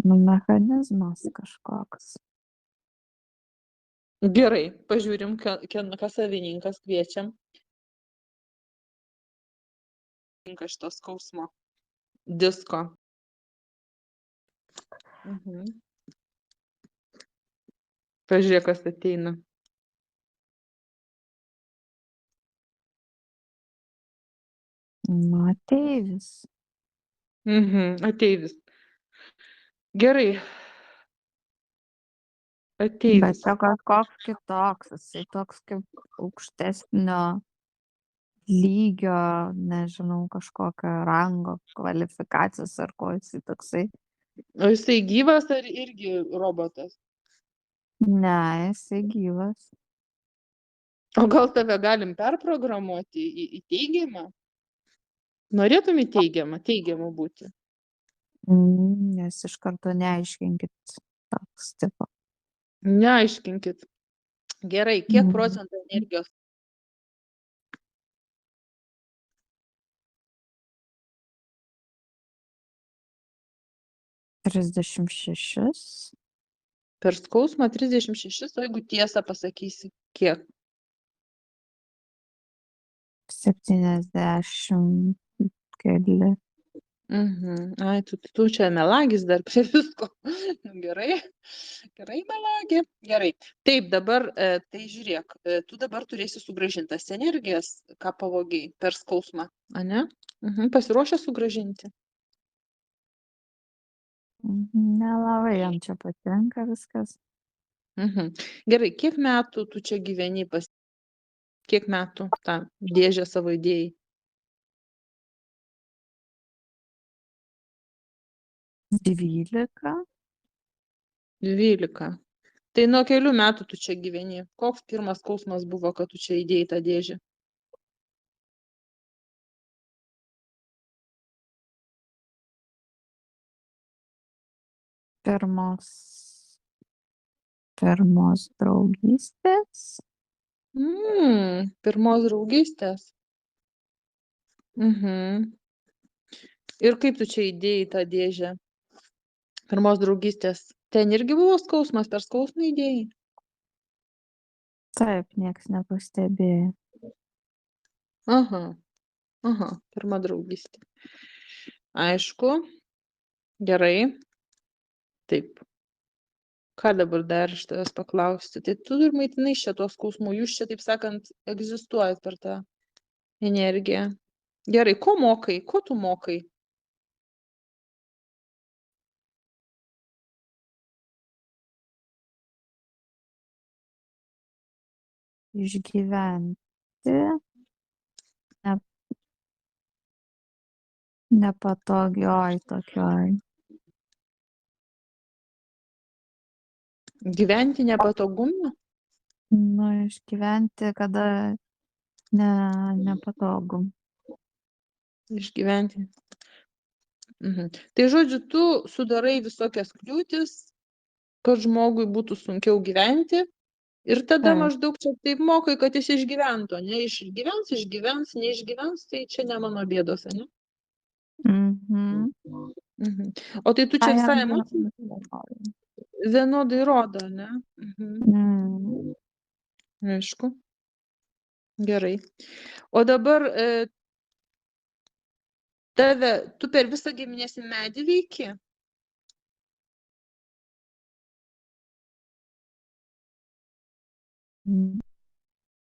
Nu, mechanizmas kažkoks. Gerai, pažiūrim, ką savininkas kviečiam. Šito skausmo. Disko. Pažiūrėk, kas ateina. Nu, ateivis. Ateivis. Gerai. Bet Ateivis. čia kažkoks kitoks, jisai toks kaip aukštesnio lygio, nežinau, kažkokio rango, kvalifikacijos ar ko jisai toksai. O jisai gyvas ar irgi robotas? Ne, jisai gyvas. O gal tave galim perprogramuoti į teigiamą? Norėtum į teigiamą būti? Nes iš karto neaiškinkit toks tipo. Neaiškinkit. Gerai, kiek procentų energijos? Trisdešimt šešis. Per skausmą 36, o jeigu tiesą pasakysi, kiek? 70 keli. Ai, tu čia melagis dar prie visko. Gerai, melagė. Gerai. Taip, dabar, tai žiūrėk, tu dabar turėsi sugrąžinti tas energijas, ką pavogiai per skausmą, ane? Pasiruošę sugrąžinti? Nelabai jam čia patinka viskas. Gerai, kiek metų tu čia gyveni, kiek metų tą dėžę savo idėjai? 12. 12. Tai nuo kelių metų tu čia gyveni? Koks pirmas skausmas buvo, kad tu čia įdėjai tą dėžę? Pirmos draugystės. Pirmos draugystės. Ir kaip tu čia įdėjai tą dėžę? Pirmos draugystės. Ten irgi buvo skausmas, per skausmą įdėjai? Taip, nieks nepastebėjo. Aha, pirma draugystė. Aišku. Gerai. Taip. Ką dabar dar iš tavęs paklausti? Tai tu ir maitinai šito skausmų, jūs čia, taip sakant, egzistuojat per tą energiją. Gerai, ko mokai? Ko tu mokai? Išgyventi nepatogioj tokioj. Gyventi nepatogumu? Nu, išgyventi, kada nepatogu. Išgyventi. Tai žodžiu, tu sudarai visokias kliūtis, kad žmogui būtų sunkiau gyventi ir tada maždaug čia taip mokai, kad jis išgyventų, ne? Išgyvens, neišgyvens, tai čia ne mano bėdos, ne? O tai tu čia visai emocijai vienodai rodo, ne? Aišku. Gerai. O dabar tu per visą giminės medį veiki?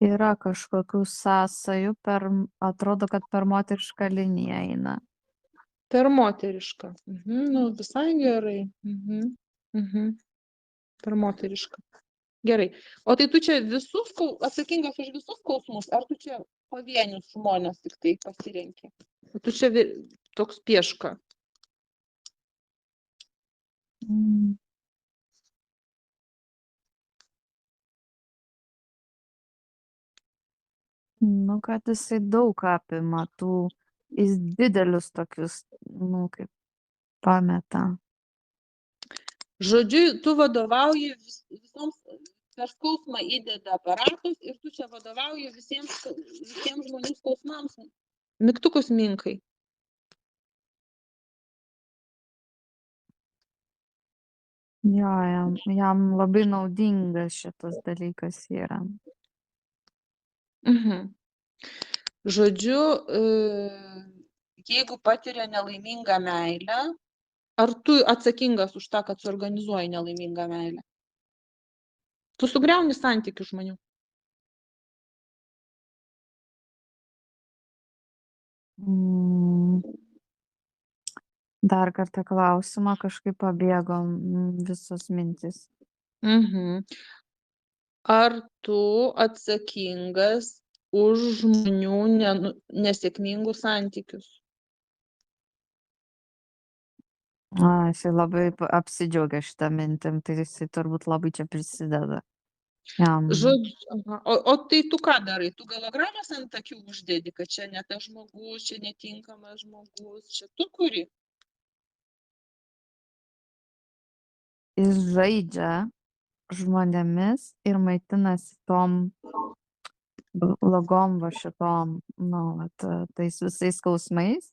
Yra kažkokių sąsajų, atrodo, kad per moterišką liniją eina. Per moterišką. Nu, visai gerai. Per moterišką. Gerai. O tai tu čia atsakingas už visus skausmus, ar tu čia pavienius žmonės tik tai pasirenki? Tu čia toks pieška. Nu, kad jisai daug apima jis didelius tokius, kaip pameta. Žodžiu, tu vadovauji visoms, per skausmą įdeda aparatus ir tu čia vadovauji visiems žmonių skausmams. Mygtukus minkai. Jo, jam labai naudingas šitas dalykas yra. Žodžiu, jeigu patiria nelaimingą meilę, ar tu atsakingas už tą, kad suorganizuoji nelaimingą meilę? Tu sugriauni santykių žmonių. Dar kartą klausimą, kažkaip pabėgo visos mintis. Ar tu atsakingas už žmonių nesėkmingus santykius? Jisai labai apsidžiaugia šitą mintim, tai jisai turbūt labai čia prisideda. Jam. Žodžiu, o tai tu ką darai? Tu galogramas ant akių uždedi, kad čia ne tas žmogus, čia netinkamas žmogus, čia tu kuri? Jis žaidžia žmonėmis ir maitinasi tom blogom va šitom, tais visais skausmais.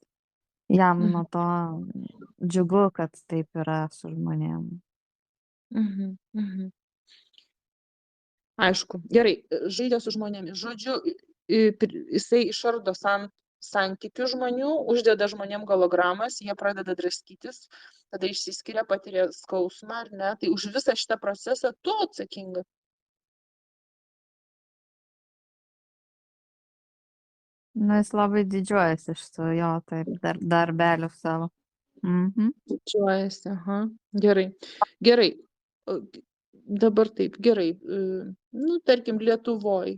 Jam nuo to džiugu, kad taip yra su žmonėm. Aišku, gerai, žaidžia su žmonėmis. Žodžiu, jisai išardo santykių žmonių, uždeda žmonėm gologramas, jie pradeda draskytis, tada išsiskiria, patiria skausmą, ar ne? Tai už visą šitą procesą tu atsakinga. Jis labai didžiuojasi šitų jo, taip, darbelių savo. Didžiuojasi, aha. Gerai. Gerai. Dabar taip, gerai. Tarkim, Lietuvoj.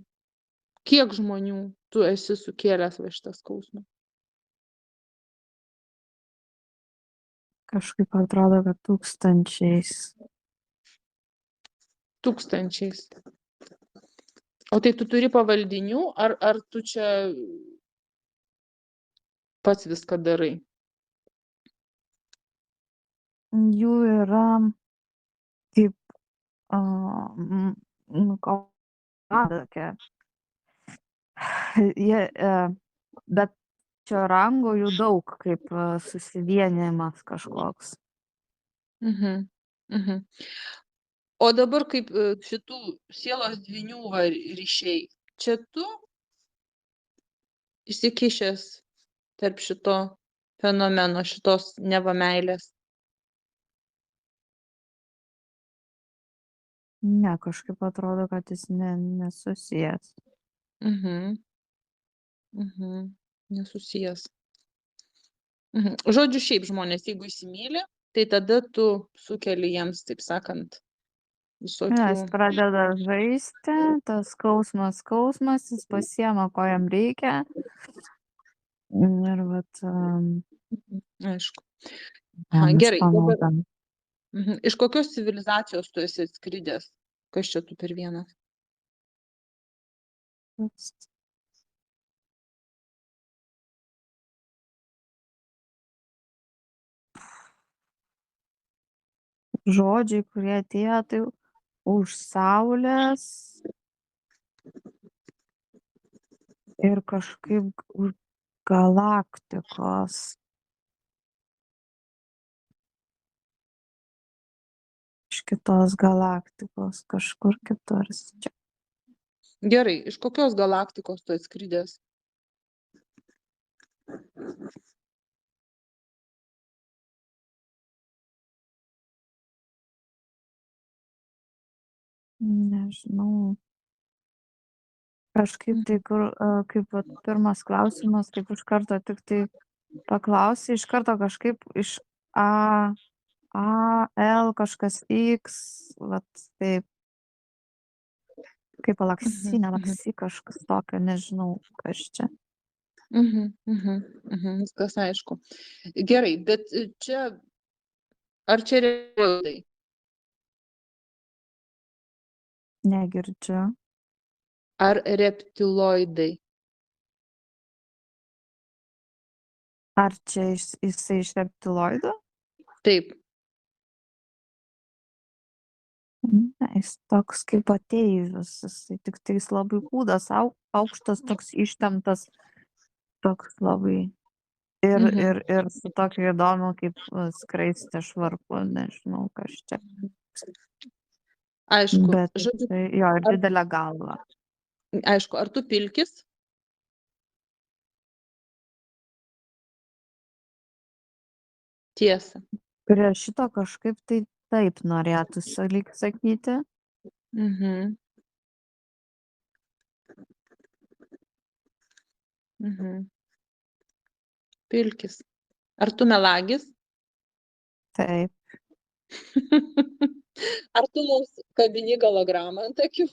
Kiek žmonių tu esi sukėlęs va šitą skausmą? Kažkaip atrodo, kad tūkstančiais. Tūkstančiais. O tai tu turi pavaldinių, ar tu čia pats viską darai? Jų yra kaip, tokia. Bet čia rango jų daug, kaip susivienijimas kažkoks. O dabar kaip šitų sielos dvynių ryšiai, čia tu įsikišęs tarp šito fenomeno, šitos neva meilės? Ne, kažkaip atrodo, kad jis nesusijęs. Nesusijęs. Žodžiu, šiaip žmonės, jeigu įsimyli, tai tada tu sukeli jiems, taip sakant, visokių. Jis pradeda žaisti, tas skausmas, jis pasiema, ko jam reikia. Ir vat. Aišku. Gerai. Dabar, iš kokios civilizacijos tu esi atskridęs? Kas čia tu per vienas? Žodžiai, kurie atėjo, tai už saulės ir kažkaip už galaktikos. Iš kitos galaktikos, kažkur kitur. Gerai, iš kokios galaktikos tu atskridęs? Nežinau. Kažkaip tai, kaip pirmas klausimas, kaip iš karto tik tai paklausai, iš karto kažkaip iš A, L, kažkas X, vat taip. Kaip alaksi, kažkas tokio, nežinau, kas čia. Viskas aišku. Gerai, bet čia, ar čia reptiloidai? Negirdžiu. Ar reptiloidai? Ar čia jisai iš reptiloidų? Taip. Ne, jis toks kaip ateivis, jisai tik tais labai kūdas, aukštas, toks ištemptas, toks labai. Ir su tokiu įdomu kaip skraistė švarku, nežinau, kas čia. Aišku, Bet žodžiu, tai jo, ir ar, didelė galva. aišku, ar tu pilkis? Tiesa. Prie šito kažkaip tai taip norėtųsi lyg sakyti. Mhm. Mhm. Pilkis. Ar tu melagis? Taip. Ar tu mums kabini gologramą ant akių?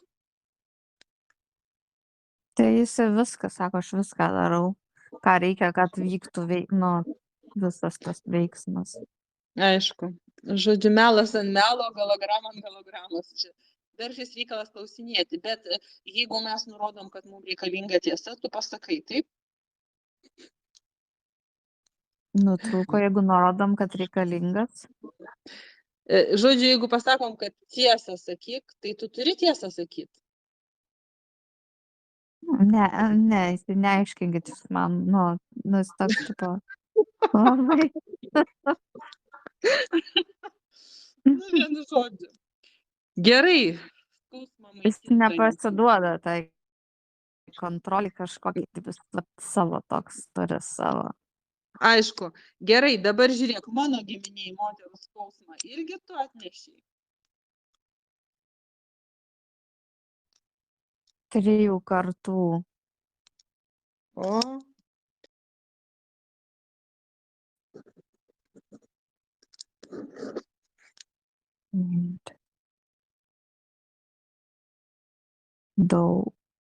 Tai jis viską sako, aš viską darau, ką reikia, kad vyktų nu, visas tas veiksmas. Aišku. Žodžiu, melas ant melo, golograma ant gologramos. Čia dar šis reikalas klausinėti, bet jeigu mes nurodom, kad mums reikalinga tiesa, tu pasakai, taip? Nutrūko, jeigu nurodom, kad reikalingas. Žodžiu, jeigu pasakom, kad tiesą sakyk, tai tu turi tiesą sakyti. Ne, ne, jis neaiškinkit jūs man, nu, jis toks tipo labai. Nu, vienu žodžiu. Gerai. Skausmą Jis maitintojas. nepasiduoda tai kontrolį kažkokį, taip jis vat savo toks turi savo. Aišku. Gerai, dabar žiūrėk, mano giminiai moterų skausmą irgi tu atnešiai. 3 kartų. O.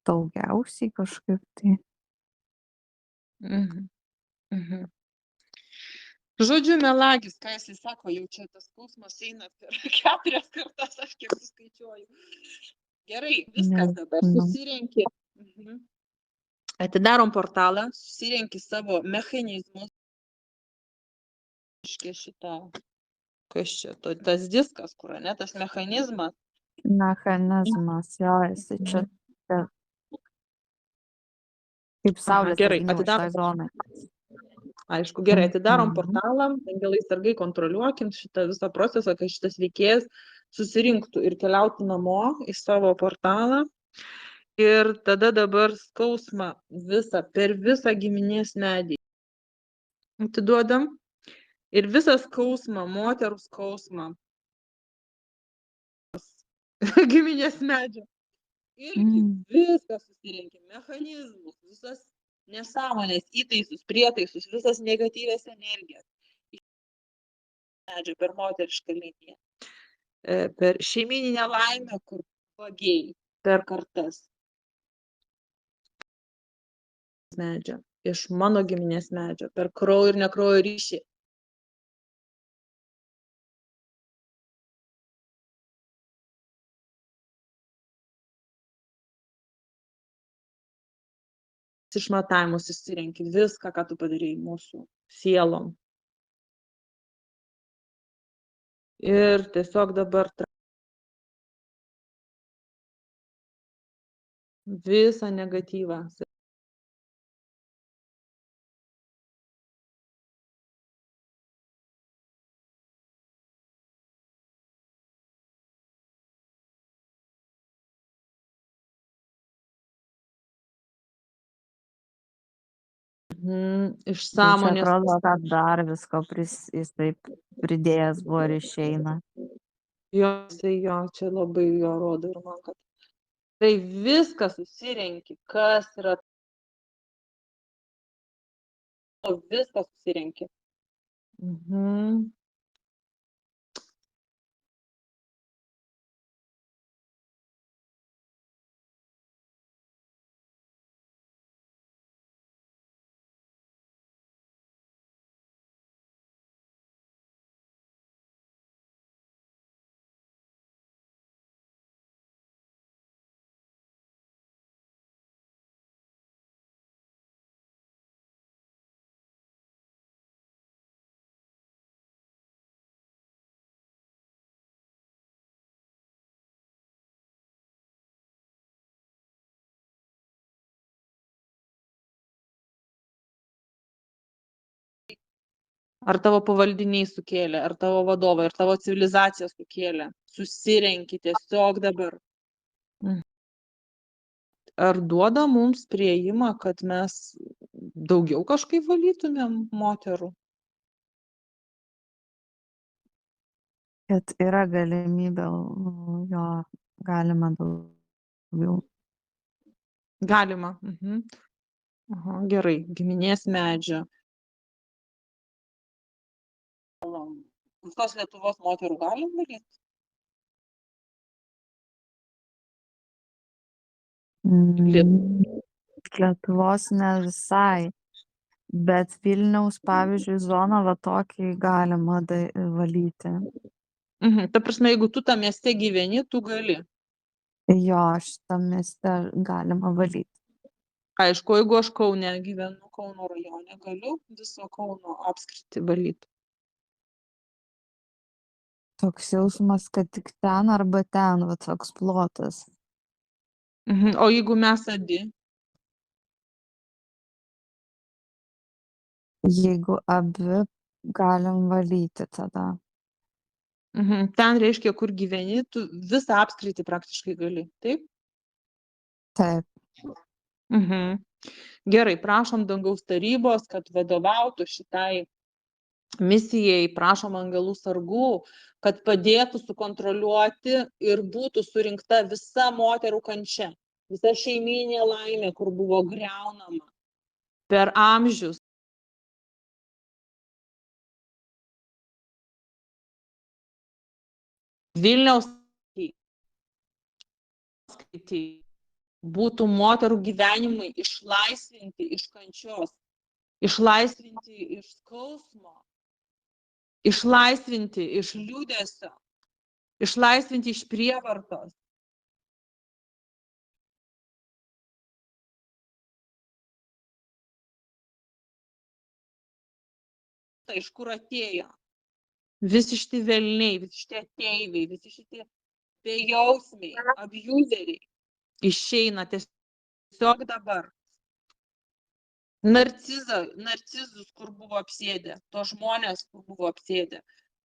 Daugiausiai kažkaip tai. Mhm. Mhm. Žodžiu, melagis, ką jisai sako, jau čia tas skausmas eina per 4 kartas, aš kiek suskaičiuoju. Gerai, viskas dabar, Nežinau. susirenki. Mhm. Atidarom portalą, susirenki savo mechanizmus. Iškia šitą, kas čia, tas diskas, kur, ne, tas mechanizmas. Mechanizmas, jo, jisai čia kaip saulės Gerai, atgimimas atidarom. šitoj zonai. Aišku, gerai, atidarom Mhm. portalą, angelai sargai kontroliuokim šitą visą procesą, kad šitas veikėjas susirinktų ir keliautų namo į savo portalą. Ir tada dabar skausmą visą, per visą giminės medį atiduodam. Ir visą skausmą, moterų skausmą giminės medžio. Irgi viską susirinkim, mechanizmus, visas nesąmonės, įtaisus, prietaisus, visas negatyvės energijas. Medžio per moterišką liniją. Per šeimyninę laimę, kur vagiai, per kartas. Medžio, iš mano giminės medžio, per kraujo ir nekraujo ryšį. Išmatavimus išsirenki viską, ką tu padarėjai mūsų sielom. Ir tiesiog dabar visą negatyvą. Iš Tai čia sąmonės. atrodo, kad dar visko jis taip pridėjęs buvo ir išeina. Jo, čia labai jo rodo ir man, kad tai viską susirenki, kas yra, viską susirenki. Ar tavo pavaldiniai sukėlė, ar tavo vadovai, ar tavo civilizacija sukėlė. Susirenki tiesiog dabar. Ar duoda mums priėjimą, kad mes daugiau kažkaip valytumėm moterų? Kad yra galimybė, jo galima daugiau. Galima. Aha, gerai, giminės medžio. Visos Lietuvos moterų galim valyti? Lietuvos ne visai, bet Vilniaus, pavyzdžiui, zoną va tokį galima valyti. Ta prasme, jeigu tu tam mieste gyveni, tu gali. Jo, šitam mieste galima valyti. Aišku, jeigu aš Kaune gyvenu, Kauno rajone, galiu viso Kauno apskritį valyti. Toks jausmas, kad tik ten arba ten, va toks plotas. O jeigu mes abi? Jeigu abi galim valyti tada. Ten reiškia, kur gyveni, tu visą apskritį praktiškai gali, taip? Taip. Gerai, prašom dangaus tarybos, kad vadovautų šitai misijai, prašom angelų sargų, kad padėtų sukontroliuoti ir būtų surinkta visa moterų kančia, visa šeiminė laimė, kur buvo griaunama per amžius. Vilniaus skaityti būtų moterų gyvenimai išlaisvinti iš kančios, išlaisvinti iš skausmo, išlaisvinti iš liūdesio, išlaisvinti iš prievartos. Tai iš kur atėjo? Visi šitie velniai, visi šitie ateiviai, visi šitie bejausmiai, abjuzeriai išeina tiesiog dabar. Narcizus, kur buvo apsėdę, to žmonės, kur buvo apsėdę,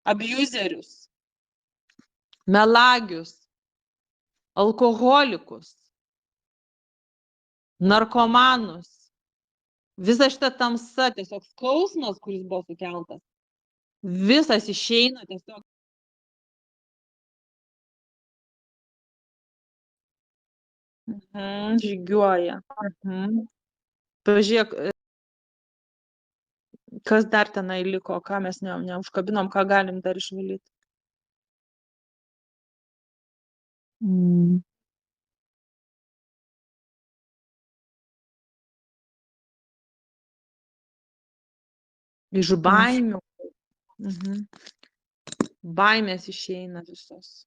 abjuzerius, melagius, alkoholikus, narkomanus. Visa šita tamsa, tiesiog skausmas, kuris buvo sukeltas, visas išeina tiesiog. Žygiuoja. Pažiūrėk, kas dar tenai liko, ką mes neužkabinom, ką galim dar išvalyti. Iš baimių. Baimės išeina visos.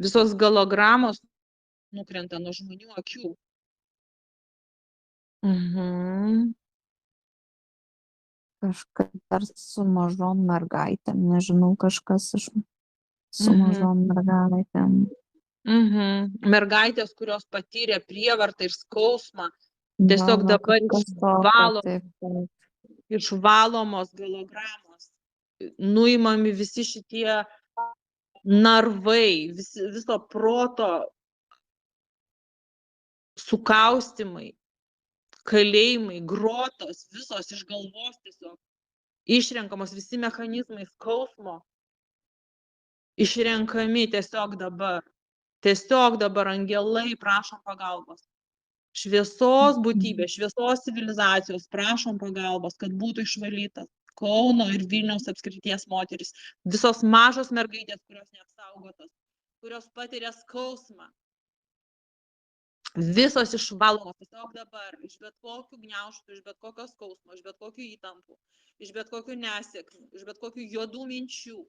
Visos galogramos nukrenta nuo žmonių akių. Kažkas dar su mažom mergaitėm, nežinau, kažkas su mažom mergaitėm. Mergaitės, kurios patyrė prievartą ir skausmą, tiesiog dabar išvalomos galogramos, nuimami visi šitie narvai, viso proto sukaustimai, kalėjimai, grotos, visos iš galvos tiesiog išrenkamos, visi mechanizmai skausmo išrenkami tiesiog dabar. Tiesiog dabar angelai prašom pagalbos. Šviesos būtybės, šviesos civilizacijos prašom pagalbos, kad būtų išvalytas Kauno ir Vilniaus apskrities moteris. Visos mažos mergaitės, kurios neapsaugotos, kurios patiria skausmą. Visos išvalomos tiesiog dabar, iš bet kokių gniaužtų, iš bet kokio skausmo, iš bet kokių įtampų, iš bet kokių nesėkmių, iš bet kokių juodų minčių.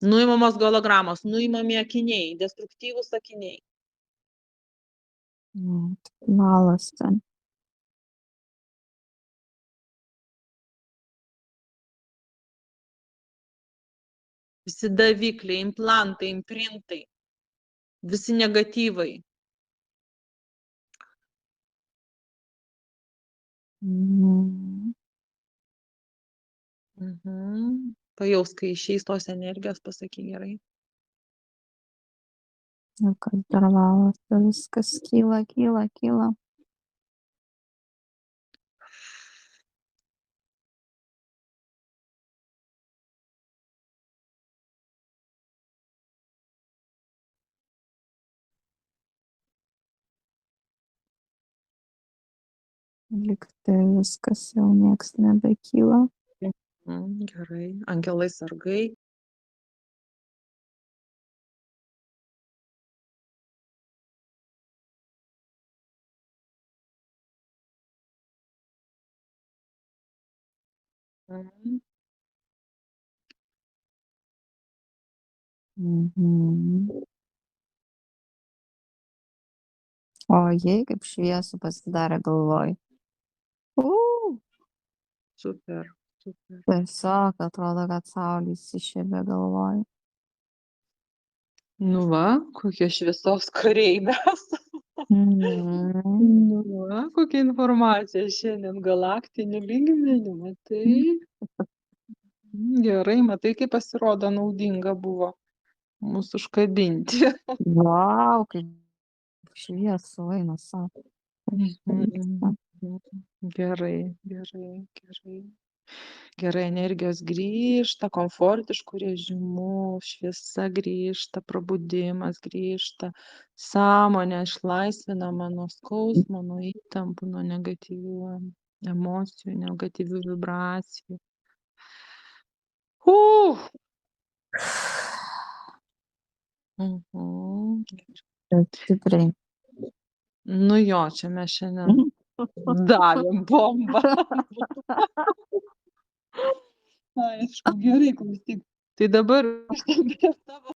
Nuimamos gologramos, nuimami akiniai, destruktyvūs akiniai. Valas ten. Visi davikliai, implantai, imprintai, visi negatyvai. Pajausk, kai išeis tos energijos, pasakyk gerai. Ir kas dar valosi, viskas kyla, kyla, kyla. Lyg tai viskas jau nieks nebekyla. Gerai. Angelai sargai. Mhm. O jei kaip šviesu pasidarė galvoj. Super, super. Tiesiog atrodo, kad saulė įsišiebė galvoj. Nu va, kokie šviesos kariai mes. Mhm. Nu va, kokia informacija šiandien galaktiniu lygmeniu, matai? Gerai, matai, kaip pasirodo naudinga buvo mūsų užkabinti. Vau, kaip šviesu eina sako. Gerai, gerai, gerai. Gerai, energijos grįžta, komfortišku režimu, šviesa grįžta, prabudimas grįžta, sąmonė išlaisvinama nuo skausmo, nuo įtampų, nuo negatyvių emocijų, negatyvių vibracijų. Mhm. Stipriai. Nu jo, čia mes šiandien davėm bombą. Aišku, gerai, klausyk. Tai dabar grįžtam prie tavo